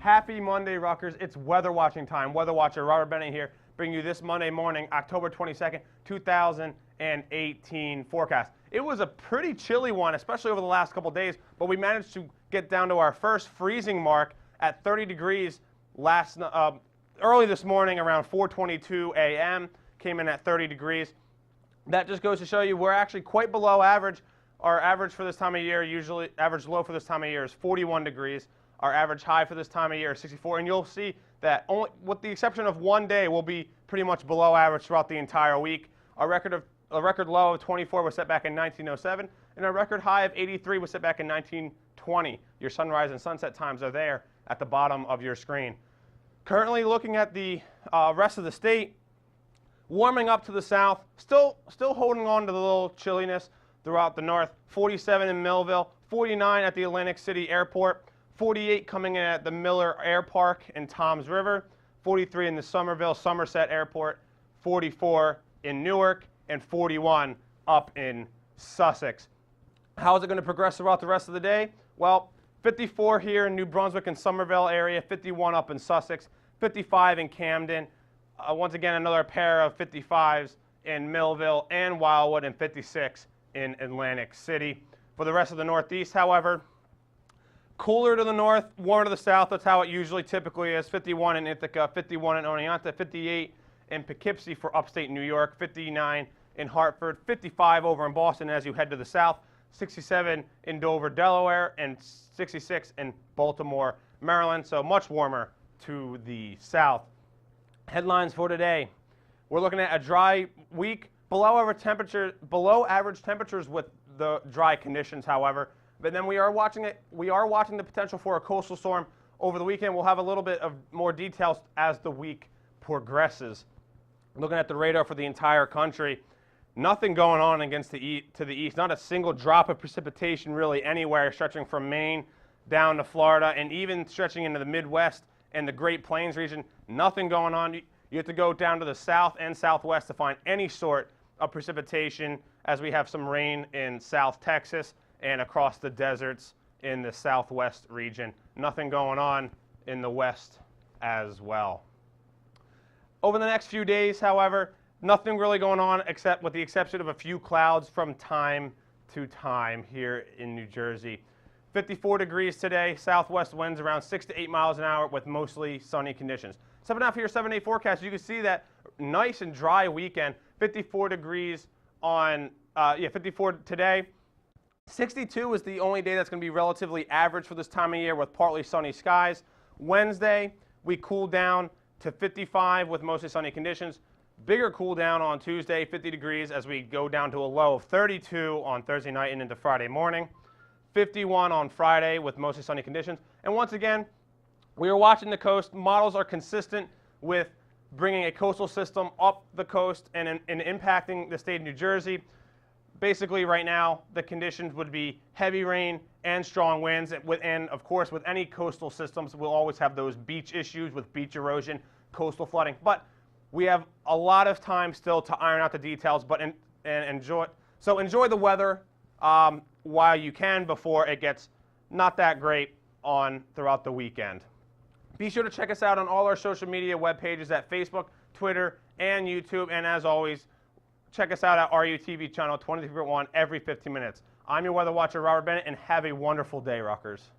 Happy Monday, Rutgers. It's weather watching time. Weather Watcher Robert Bennett here, bringing you this Monday morning, October 22nd, 2018 forecast. It was a pretty chilly one, especially over the last couple days, but we managed to get down to our first freezing mark at 30 degrees early this morning around 4:22 a.m. Came in at 30 degrees. That just goes to show you we're actually quite below average. Our average for this time of year, usually average low for this time of year is 41 degrees. Our average high for this time of year is 64, and you'll see that only, with the exception of one day, we'll be pretty much below average throughout the entire week. A record low of 24 was set back in 1907, and a record high of 83 was set back in 1920. Your sunrise and sunset times are there at the bottom of your screen. Currently looking at the rest of the state, warming up to the south, still holding on to the little chilliness throughout the north. 47 in Millville, 49 at the Atlantic City Airport, 48 coming in at the Miller Air Park in Toms River, 43 in the Somerset Airport, 44 in Newark, and 41 up in Sussex. How is it going to progress throughout the rest of the day? Well, 54 here in New Brunswick and Somerville area, 51 up in Sussex, 55 in Camden. Once again, another pair of 55s in Millville and Wildwood, and 56 in Atlantic City. For the rest of the Northeast, however, cooler to the north, warmer to the south. That's how it usually typically is. 51 in Ithaca, 51 in Oneonta, 58 in Poughkeepsie for upstate New York, 59 in Hartford, 55 over in Boston as you head to the south, 67 in Dover, Delaware, and 66 in Baltimore, Maryland. So much warmer to the south. Headlines for today. We're looking at a dry week, below average temperatures with the dry conditions, however. But then we are watching the potential for a coastal storm over the weekend. We'll have a little bit of more details as the week progresses. Looking at the radar for the entire country, nothing going on to the east. Not a single drop of precipitation really anywhere, stretching from Maine down to Florida, and even stretching into the Midwest and the Great Plains region. Nothing going on. You have to go down to the south and southwest to find any sort of precipitation, as we have some rain in South Texas and across the deserts in the southwest region. Nothing going on in the west as well. Over the next few days, however, nothing really going on except with the exception of a few clouds from time to time here in New Jersey. 54 degrees today, southwest winds around 6 to 8 miles an hour with mostly sunny conditions. Stepping out for your 7-day forecast, you can see that nice and dry weekend. 54 degrees on, 54 today. 62 is the only day that's going to be relatively average for this time of year with partly sunny skies. Wednesday, we cool down to 55 with mostly sunny conditions. Bigger cool down on Tuesday, 50 degrees, as we go down to a low of 32 on Thursday night and into Friday morning. 51 on Friday with mostly sunny conditions. And once again, we are watching the coast. Models are consistent with bringing a coastal system up the coast and impacting the state of New Jersey. Basically, right now, the conditions would be heavy rain and strong winds. And of course, with any coastal systems, we'll always have those beach issues with beach erosion, coastal flooding. But we have a lot of time still to iron out the details. And enjoy the weather while you can before it gets not that great throughout the weekend. Be sure to check us out on all our social media web pages at Facebook, Twitter, and YouTube. And as always, check us out at RUTV channel 23.1 every 15 minutes. I'm your Weather Watcher, Robert Bennett, and have a wonderful day, Rutgers.